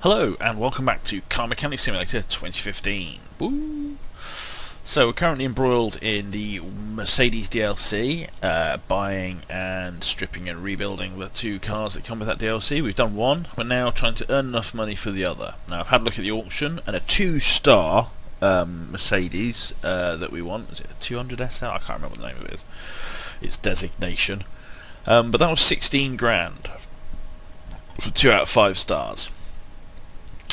Hello and welcome back to Car Mechanic Simulator 2015. Woo! So we're currently embroiled in the Mercedes DLC, buying and stripping and rebuilding the two cars that come with that DLC. We've done one, we're now trying to earn enough money for the other. Now I've had a look at the auction and a 2-star Mercedes that we want. Is it a 200 SL? I can't remember what the name of it is. Its designation. But that was 16 grand for 2 out of 5 stars.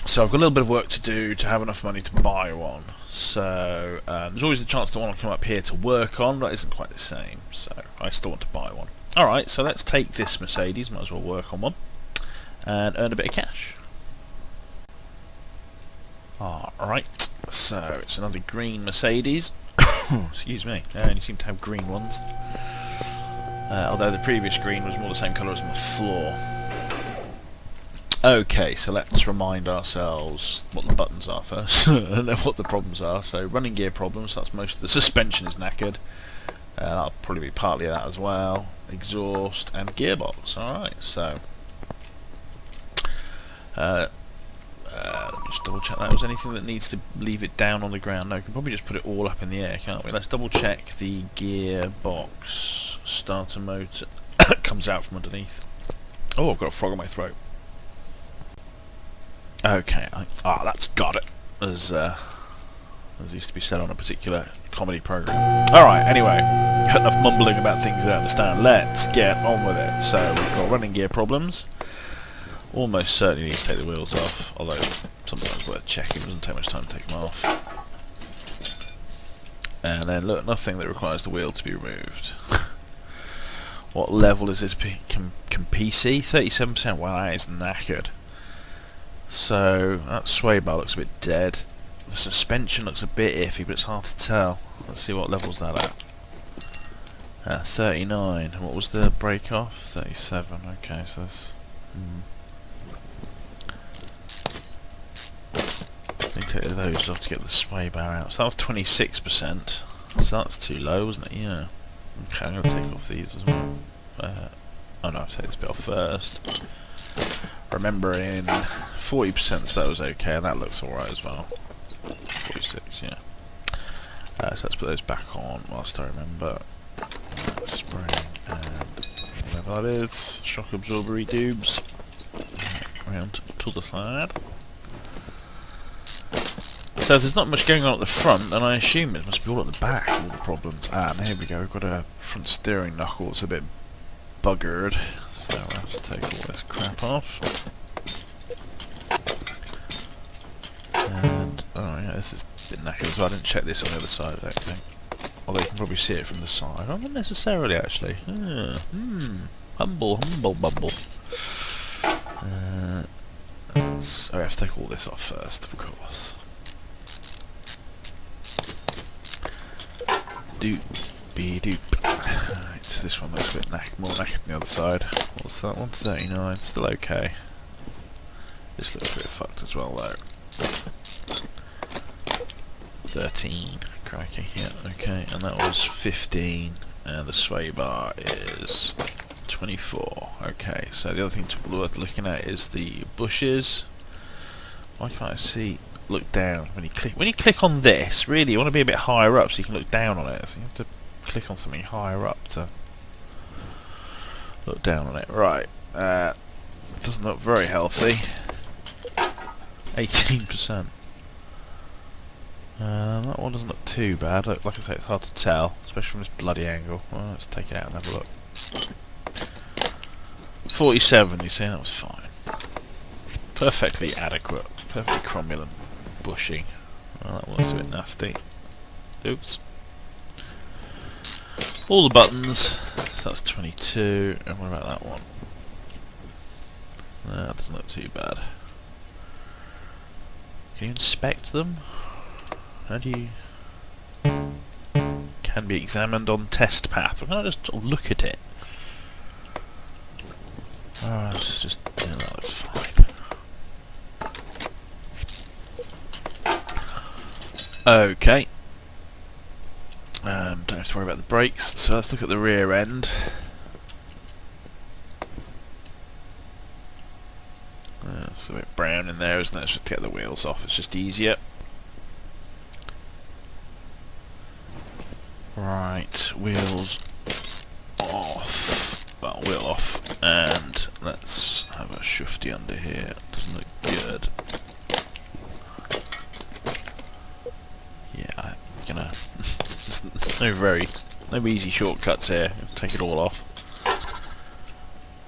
So I've got a little bit of work to do to have enough money to buy one. So there's always a chance that one will come up here to work on, but it isn't quite the same. So I still want to buy one. Alright, so let's take this Mercedes, might as well work on one, and earn a bit of cash. Alright, so it's another green Mercedes. Excuse me, I only seem to have green ones. Although the previous green was more the same colour as my floor. Okay, so let's remind ourselves what the buttons are first, and then what the problems are. So running gear problems, that's most of the suspension is knackered. That'll probably be partly that as well. Exhaust and gearbox. Alright, so just double check that was anything that needs to leave it down on the ground. No, we can probably just put it all up in the air, can't we? Let's double check the gearbox starter motor comes out from underneath. Oh, I've got a frog in my throat. Okay, that's got it, as used to be said on a particular comedy program. Alright, anyway, enough mumbling about things I don't understand. Let's get on with it. So, we've got running gear problems. Almost certainly need to take the wheels off, although sometimes worth checking, it doesn't take much time to take them off. And then, look, nothing that requires the wheel to be removed. What level is this? Can PC? 37%, wow, that is knackered. So, that sway bar looks a bit dead. The suspension looks a bit iffy, but it's hard to tell. Let's see what level's that at. 39. What was the break off? 37. Okay, so that's... Need to take those off to get the sway bar out. So that was 26%. So that's too low, wasn't it? Yeah. Okay, I'm going to take off these as well. Oh no, I've taken this bit off first. Remembering 40%, so that was okay, and that looks alright as well. 46, yeah. So let's put those back on whilst I remember. Spring and whatever that is. Shock absorbery tubes. Round to the side. So there's not much going on at the front, and I assume it must be all at the back, all the problems. And here we go, we've got a front steering knuckle that's a bit buggered, so I'll have to take all this crap off. And, oh yeah, this is a bit knackered as well. I didn't check this on the other side, I don't think. Although you can probably see it from the side. Oh, not necessarily, actually. Humble bumble. So I have to take all this off first, of course. Doop. Right, so this one looks a bit more knackered than the other side. What's that one? 39. Still okay. This looks a bit fucked as well, though. 13. Crikey. Yeah, okay. And that was 15. And the sway bar is 24. Okay, so the other thing worth looking at is the bushes. Why can't I see? Look down when you click on this. Really, you want to be a bit higher up so you can look down on it. So you have to click on something higher up to look down on it. Right. It doesn't look very healthy. 18%. That one doesn't look too bad. Like I say, it's hard to tell, especially from this bloody angle. Well, let's take it out and have a look. 47. You see, that was fine. Perfectly adequate. Perfectly cromulent. Bushy. Well, that one's a bit nasty. Oops. All the buttons. So that's 22. And what about that one? That doesn't look too bad. Can you inspect them? How do you... Can be examined on test path. Can I just sort of look at it? It's just... Yeah, that's fine. Okay. Don't have to worry about the brakes, so let's look at the rear end. It's a bit brown in there, isn't it? Let's just get the wheels off. It's just easier. Right, wheels off. Well, wheel off. And let's have a shufty under here. Doesn't look good. Yeah, I'm gonna... There's no easy shortcuts here. Take it all off.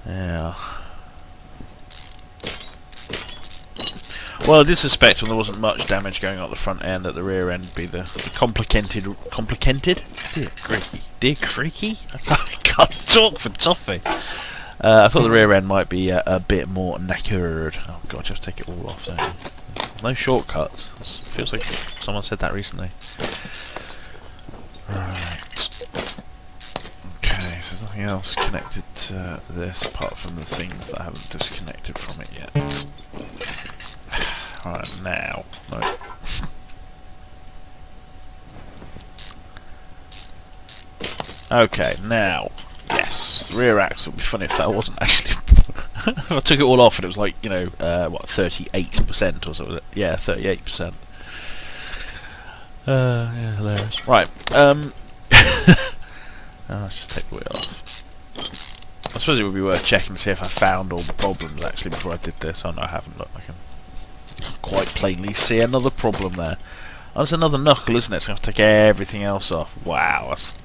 Yeah. Well, I did suspect when there wasn't much damage going on at the front end that the rear end would be the complicated? Dear creaky? I can't talk for toffee. I thought the rear end might be a bit more knackered. Oh god, just take it all off, don't you? No shortcuts. It feels like someone said that recently. Right. Okay, so there's nothing else connected to this apart from the things that I haven't disconnected from it yet. Right, now. No. Okay, now. Yes, the rear axle would be funny if that wasn't actually... if I took it all off and it was like, you know, what, 38% or something. Yeah, 38%. Yeah, hilarious. Right, let's just take the wheel off. I suppose it would be worth checking to see if I found all the problems actually before I did this. Oh no, I haven't. Look, I can quite plainly see another problem there. Oh, that's another knuckle, isn't it? So I have to take everything else off. Wow, that's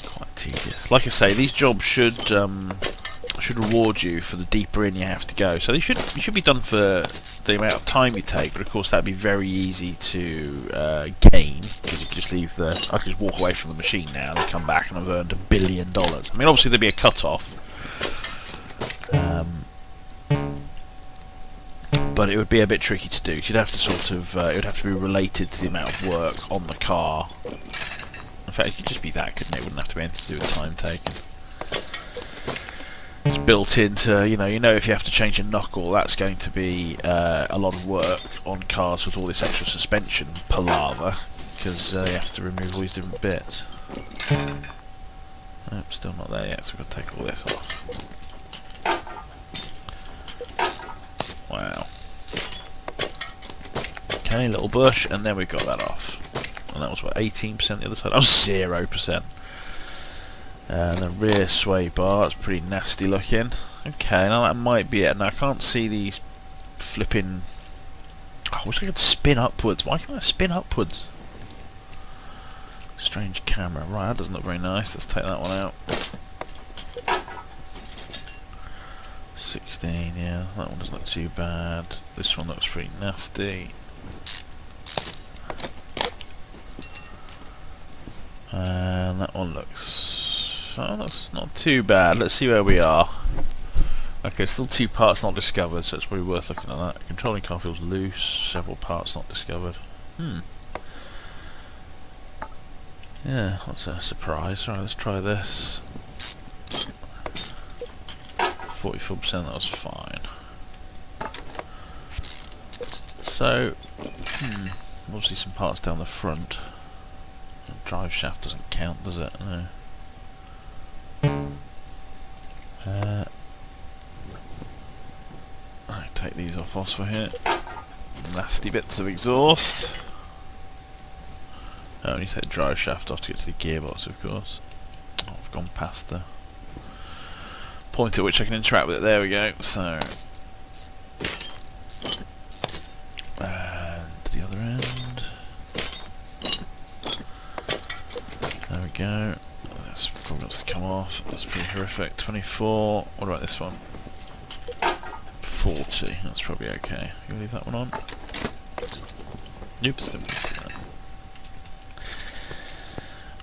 quite tedious. Like I say, these jobs should reward you for the deeper in you have to go. So you should be done for the amount of time you take, but of course that'd be very easy to gain, because you could just leave I could just walk away from the machine now and come back and I've earned $1 billion. I mean, obviously there'd be a cut-off, but it would be a bit tricky to do. You'd have to sort of, it would have to be related to the amount of work on the car. In fact, it could just be that, couldn't it? It wouldn't have to be anything to do with time taken. It's built into, you know, if you have to change a knuckle, that's going to be a lot of work on cars with all this extra suspension palaver, because you have to remove all these different bits. Nope, still not there yet, so we've got to take all this off. Wow. Okay, little bush, and then we got that off. And that was, what, 18% the other side? That was 0%. And the rear sway bar, it's pretty nasty looking. Okay, now that might be it. Now I can't see these flipping... Oh, I wish I could spin upwards. Why can't I spin upwards? Strange camera. Right, that doesn't look very nice. Let's take that one out. 16, yeah, that one doesn't look too bad. This one looks pretty nasty. And that one looks... oh, that's not too bad. Let's see where we are. Okay, still 2 parts not discovered, so it's probably worth looking at that. Controlling car feels loose, several parts not discovered. Yeah, that's a surprise. Alright, let's try this. 44%, that was fine. So, obviously some parts down the front. The drive shaft doesn't count, does it? No. I take these off also here. Nasty bits of exhaust. Oh, I need to take the drive shaft off to get to the gearbox, of course. Oh, I've gone past the point at which I can interact with it. There we go. So, and the other end. There we go. That's probably wants to come off. That's pretty horrific. 24. What about this one? 40. That's probably okay. You leave that one on. Oops, didn't miss that.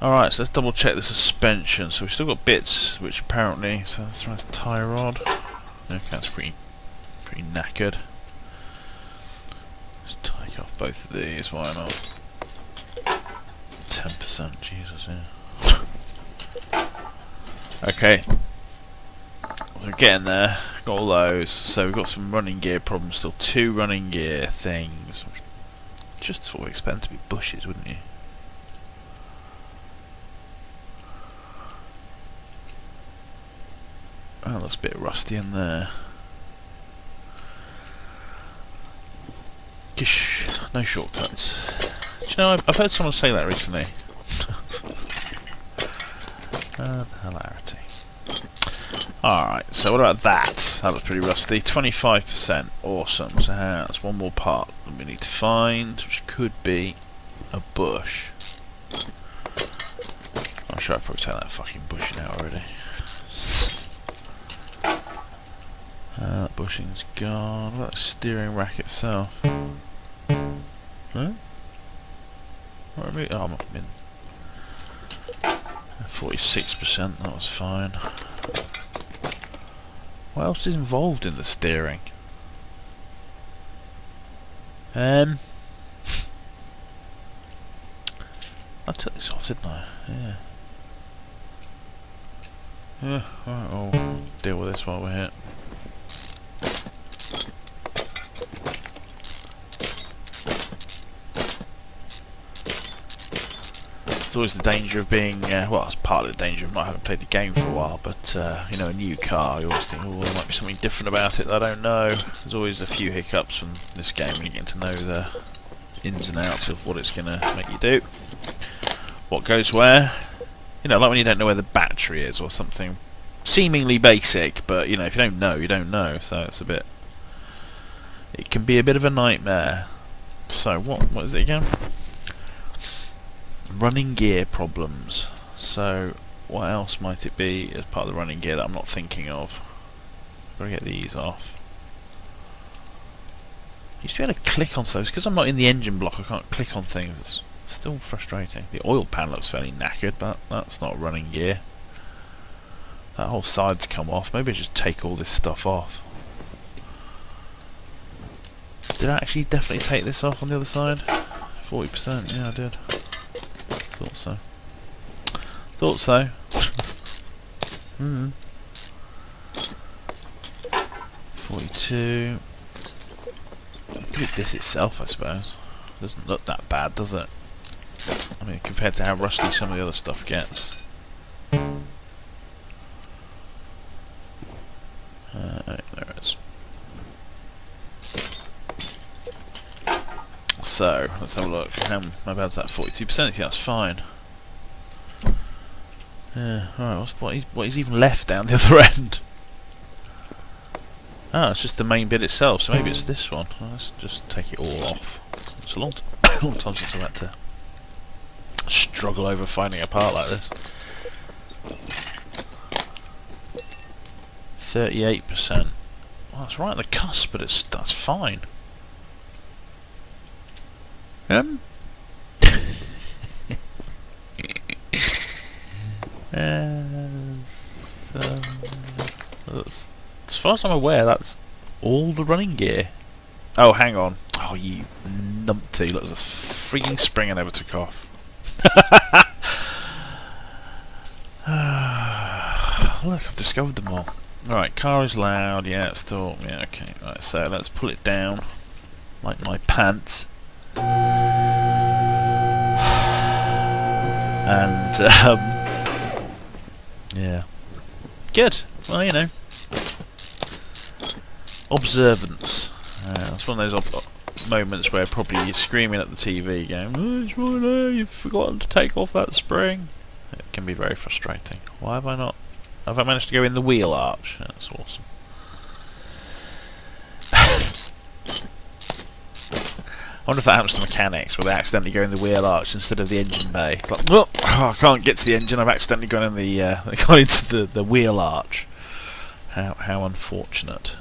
Alright, so let's double check the suspension. So we've still got bits which apparently, so let's try this tie rod. Okay, that's pretty knackered. Let's take off both of these, why not? 10%, Jesus, yeah. Okay. So we're getting there. Got all those. So we've got some running gear problems still. 2 running gear things. Just sort of expect to be bushes, wouldn't you? Oh, looks a bit rusty in there. No shortcuts. Do you know, I've heard someone say that recently. The hilarity. Alright, so what about that? That was pretty rusty. 25%. Awesome. So that's one more part that we need to find, which could be a bush. I'm sure I've probably taken that fucking bush out already. That bushing's gone. What about the steering rack itself? Huh? What are we? Oh, I'm in 46%. That was fine. What else is involved in the steering? I took this off, didn't I? Yeah. Yeah, alright, I'll deal with this while we're here. There's always the danger of being, well, it's part of the danger of not having played the game for a while, but, you know, a new car, you always think, oh, there might be something different about it that I don't know. There's always a few hiccups from this game when you're getting to know the ins and outs of what it's going to make you do. What goes where. You know, like when you don't know where the battery is or something seemingly basic, but, you know, if you don't know, you don't know, so it's a bit... It can be a bit of a nightmare. So, what is it again? Running gear problems. So, what else might it be as part of the running gear that I'm not thinking of? Gotta get these off. I used to be able to click on those. Because I'm not in the engine block, I can't click on things. It's still frustrating. The oil pan looks fairly knackered, but that's not running gear. That whole side's come off. Maybe I just take all this stuff off. Did I actually definitely take this off on the other side? 40%, yeah I did. Thought so. Thought so. 42. Look at this itself, I suppose. Doesn't look that bad, does it? I mean, compared to how rusty some of the other stuff gets. There it is. So, let's have a look. How bad's that? 42%? Yeah, that's fine. Yeah, alright, what is even left down the other end? Ah, it's just the main bit itself, so maybe it's this one. Well, let's just take it all off. It's a long time since I've had to struggle over finding a part like this. 38%. Well, that's right at the cusp, but that's fine. As far as I'm aware, that's all the running gear. Oh, hang on. Oh, you numpty. Look, there's a freaking spring I never took off. Look, I've discovered them all. Alright, car is loud. Yeah, it's still... Yeah, okay. Right, so let's pull it down. Like my pants. And, yeah. Good. Well, you know. Observance. That's one of those moments where probably you're screaming at the TV going, oh, it's right there, you've forgotten to take off that spring. It can be very frustrating. Why have I not? Have I managed to go in the wheel arch? That's awesome. I wonder if that happens to mechanics, where they accidentally go in the wheel arch instead of the engine bay. Like, oh, I can't get to the engine. I've accidentally gone in the gone into the wheel arch. How unfortunate.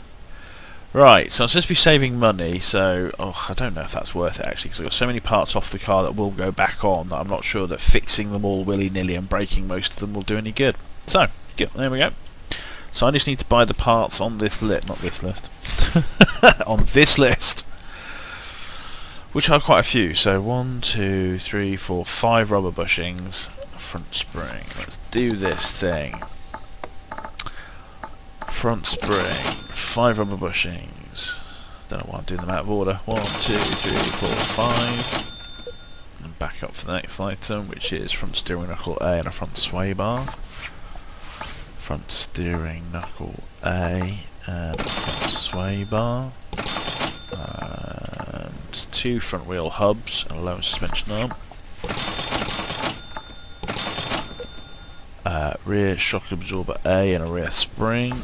Right, so I'm supposed to be saving money, so I don't know if that's worth it actually, because I've got so many parts off the car that will go back on that I'm not sure that fixing them all willy-nilly and breaking most of them will do any good. So, there we go. So I just need to buy the parts on this list, not this list, on this list, which are quite a few. So 1, 2, 3, 4, 5 rubber bushings, front spring. Let's do this thing. Front spring, 5 rubber bushings. Don't know why I'm doing them out of order. 1, 2, 3, 4, 5. And back up for the next item, which is front steering knuckle A and a front sway bar. Front steering knuckle A and a front sway bar. And 2 front wheel hubs and a lone suspension arm. Rear shock absorber A and a rear spring.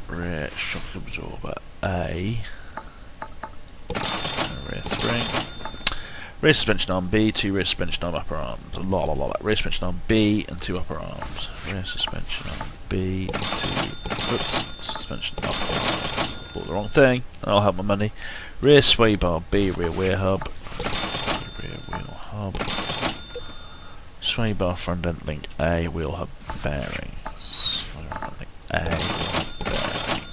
Rear shock absorber A and a rear spring. Rear suspension arm B, 2 rear suspension arm upper arms. Rear suspension arm B and 2 upper arms. Rear suspension arm B and 2 suspension upper arms. Bought the wrong thing. I'll have my money. Rear sway bar B, rear wheel hub. Rear wheel hub. Sway bar front end link A, wheel hub bearing. Sway bar link A, wheel hub bearing.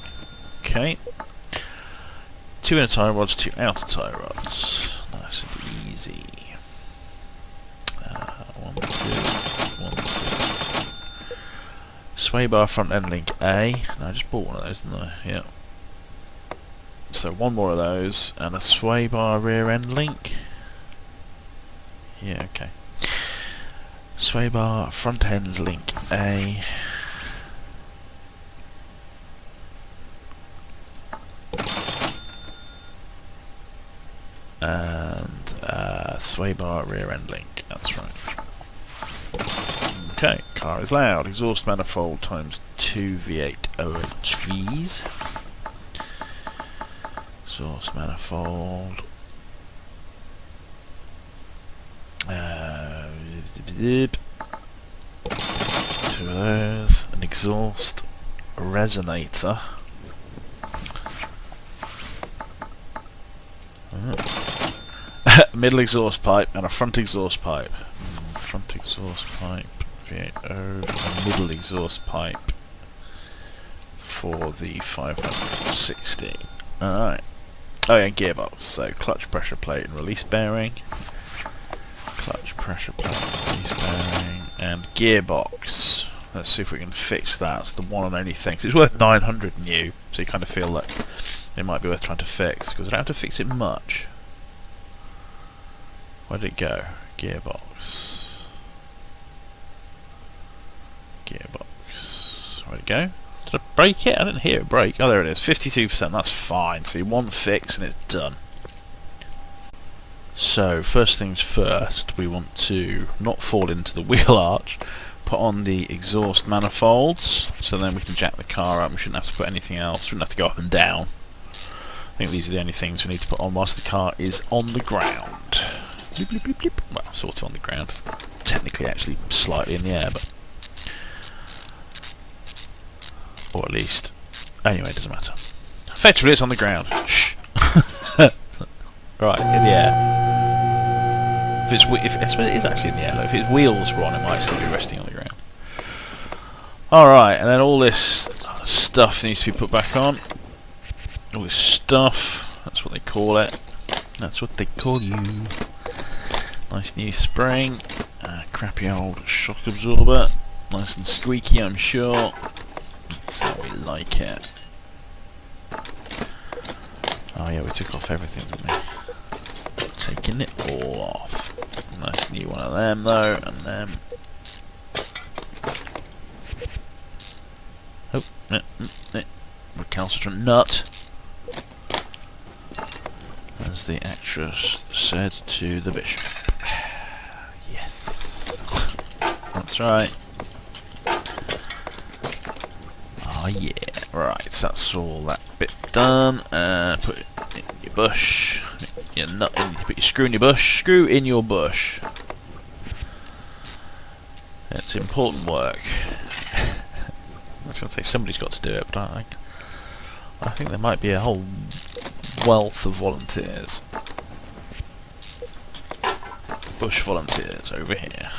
Okay. 2 inner tie rods, 2 outer tie rods. Nice and easy. 1, 2, 1, 2. Sway bar front end link A. No, I just bought one of those, didn't I? Yeah. So 1 more of those, and a sway bar rear end link. Yeah, okay. Sway bar front end link A. And sway bar rear end link. That's right. Okay, car is loud. Exhaust manifold times 2 V8 OHVs. Exhaust manifold. 2 of those. An exhaust resonator. Middle exhaust pipe and a front exhaust pipe. Front exhaust pipe, V8O, a middle exhaust pipe for the 560. Alright. Oh yeah, gearbox. So clutch pressure plate and release bearing. Clutch pressure plate and release bearing. And gearbox. Let's see if we can fix that. It's the one and only thing. It's worth 900 new, so you kind of feel like it might be worth trying to fix, because I don't have to fix it much. Where did it go? Gearbox. Gearbox. Where'd it go? Did I break it? I didn't hear it break. Oh, there it is. 52%. That's fine. See, 1 fix and it's done. So, first things first, we want to not fall into the wheel arch. Put on the exhaust manifolds, so then we can jack the car up. We shouldn't have to put anything else. We shouldn't have to go up and down. I think these are the only things we need to put on whilst the car is on the ground. Bleep, bleep, bleep, bleep. Well, sort of on the ground. It's technically actually slightly in the air, but... or at least... anyway, it doesn't matter. Effectively, it's on the ground. Shh! Right, in the air. I suppose it is actually in the air. Like, if its wheels were on, it might still be resting on the ground. Alright, and then all this stuff needs to be put back on. All this stuff, that's what they call it. That's what they call you. Nice new spring. Crappy old shock absorber. Nice and squeaky, I'm sure. That's how we like it. Oh yeah, we took off everything, didn't we? Taking it all off. Nice new one of them though, and them. Oh, recalcitrant nut. As the actress said to the bishop. Yes. That's right. Oh yeah. Right, so that's all that bit done. Put it in your bush. Your nut in, put your screw in your bush. Screw in your bush. It's important work. I was going to say somebody's got to do it, but I think there might be a whole wealth of volunteers. Bush volunteers over here.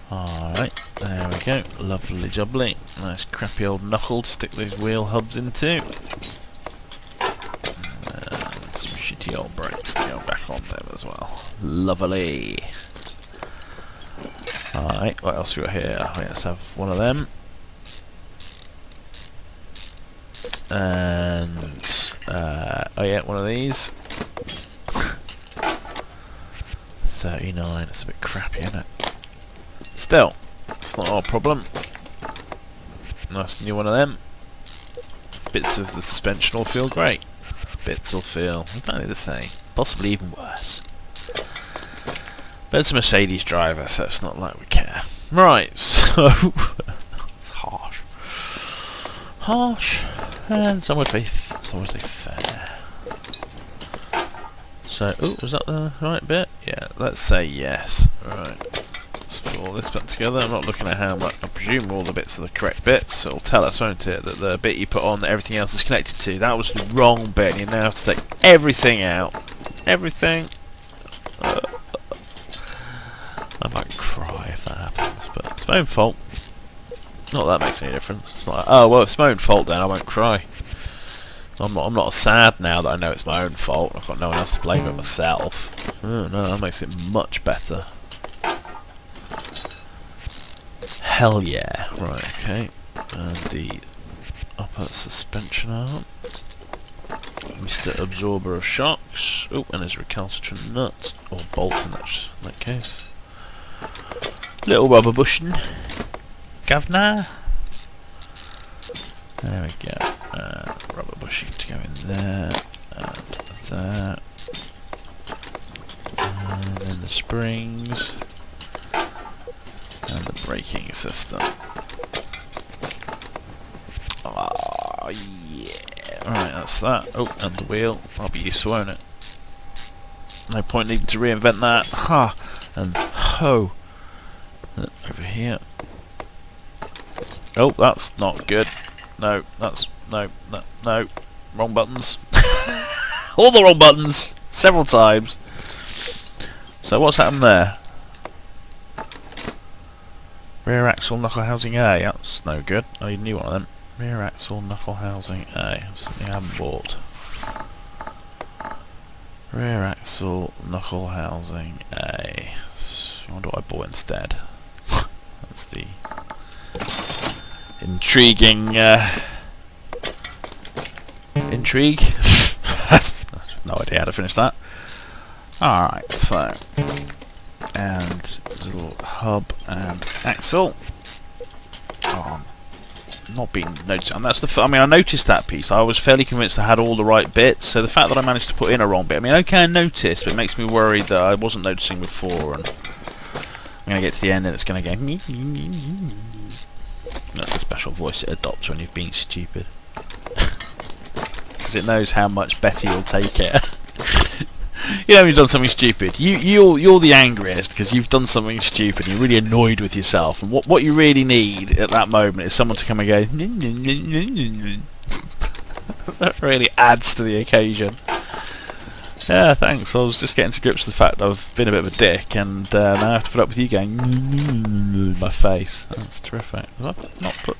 Alright, there we go. Lovely jubbly. Nice crappy old knuckle to stick those wheel hubs into. And some shitty old brakes to go back on them as well. Lovely. Alright, what else we got here? Let's have one of them. And oh yeah, one of these. 39, it's a bit crappy, isn't it? Still, it's not our problem. Nice new one of them. Bits of the suspension all feel great. bits will feel exactly the same, possibly even worse. But it's a Mercedes driver, so it's not like we care. Right, so it's harsh, and some would say fair. So, was that the right bit? Yeah, let's say yes. Right. Let's put all this back together. I'm not looking at how much. I presume all the bits are the correct bits. It'll tell us, won't it, that the bit you put on that everything else is connected to, that was the wrong bit. And you now have to take everything out. Everything. I might cry if that happens, but it's my own fault. Not that makes any difference. It's not like, oh well, it's my own fault then. I won't cry. I'm not sad now that I know it's my own fault. I've got no one else to blame but myself. Oh, no, that makes it much better. Hell yeah. Right, okay. And the upper suspension arm. Mr. Absorber of Shocks. Oh, and his recalcitrant nut. Or bolt in that case. Little rubber bushing. Governor. There we go. Rubber bushing to go in there. And that. And then the springs. And the braking system. Oh, yeah. Alright, that's that. Oh, and the wheel. That'll be useful, won't it? No point needing to reinvent that. Ha! And ho! Over here. Oh, that's not good. No, that's... No. Wrong buttons. All the wrong buttons! Several times. So what's happened there? Rear axle knuckle housing A. That's no good. I need a new one of them. Rear axle knuckle housing A. Something I haven't bought. Rear axle knuckle housing A. I wonder what I bought instead. That's the intriguing intrigue. No idea how to finish that. Alright, so and little hub and axle. Oh, not been noticed, and that's the. I mean, I noticed that piece. I was fairly convinced I had all the right bits. So the fact that I managed to put in a wrong bit. I mean, okay, I noticed, but it makes me worried that I wasn't noticing before. And I'm gonna get to the end, and it's gonna go. That's the special voice it adopts when you've been stupid, because it knows how much better you'll take it. You know, you've done something stupid. You're the angriest because you've done something stupid. And you're really annoyed with yourself, and what you really need at that moment is someone to come and go. That really adds to the occasion. Yeah, thanks. I was just getting to grips with the fact that I've been a bit of a dick, and now I have to put up with you going my face. That's terrific. Was I not put?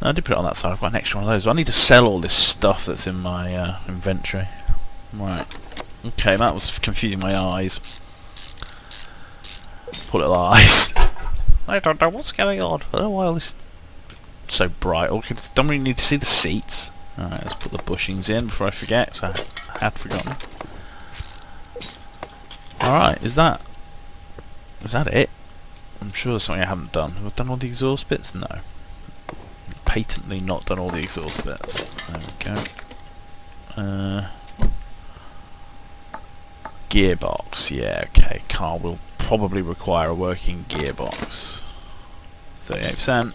No, I did put it on that side. I've got an extra one of those. I need to sell all this stuff that's in my inventory. Right. Okay, that was confusing my eyes. Poor little eyes. I don't know what's going on. I don't know why all this is so bright. Don't we need to see the seats? Alright, let's put the bushings in before I forget, so I had forgotten. Alright, is that it? I'm sure there's something I haven't done. Have I done all the exhaust bits? No. Patently not done all the exhaust bits. There we go. Gearbox, yeah, okay. Car will probably require a working gearbox. 38%.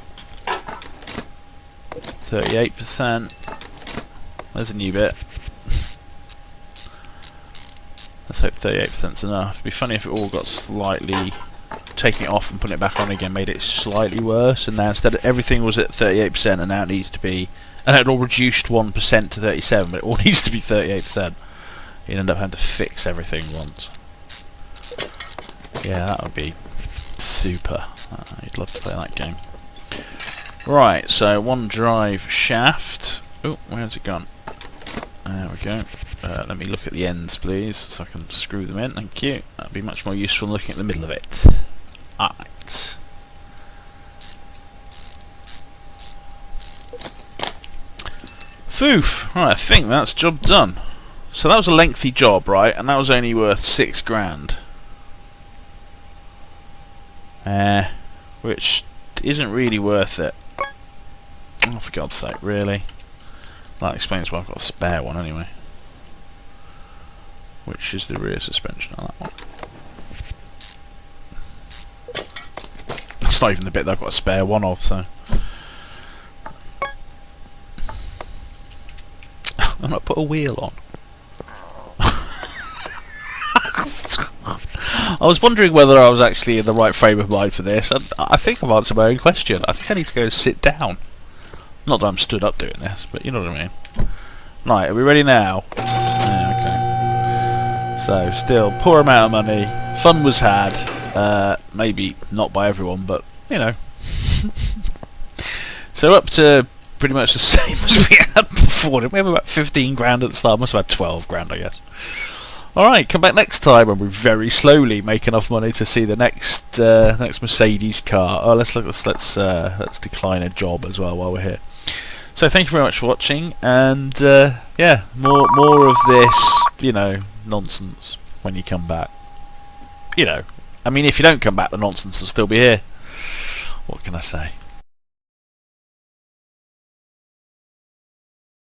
38%. There's a new bit. Let's hope 38%'s enough. It'd be funny if it all got slightly... Taking it off and putting it back on again made it slightly worse, and now instead of everything was at 38% and now it needs to be... And it all reduced 1% to 37%, but it all needs to be 38%. You'd end up having to fix everything once. Yeah, that would be super. You'd love to play that game. Right, so one drive shaft. Oh, where's it gone? There we go. Let me look at the ends, please, so I can screw them in. Thank you. That'd be much more useful than looking at the middle of it. Alright. Foof! Right, I think that's job done. So that was a lengthy job, right? And that was only worth £6,000. Which isn't really worth it. Oh, for God's sake, really? That explains why I've got a spare one anyway. Which is the rear suspension on that one. That's not even the bit that I've got a spare one of, so... I'm not put a wheel on. I was wondering whether I was actually in the right frame of mind for this, and I think I've answered my own question. I think I need to go and sit down. Not that I'm stood up doing this, but you know what I mean. Right, are we ready now? Yeah, okay. So, still, poor amount of money. Fun was had. Maybe not by everyone, but, you know. So up to pretty much the same as we had before. Did we have about 15 grand at the start? Must have had 12 grand, I guess. Alright, come back next time when we very slowly make enough money to see the next next Mercedes car. Oh, let's decline a job as well while we're here. So thank you very much for watching, and yeah, more of this, you know, nonsense when you come back. You know, I mean, if you don't come back, the nonsense will still be here. What can I say?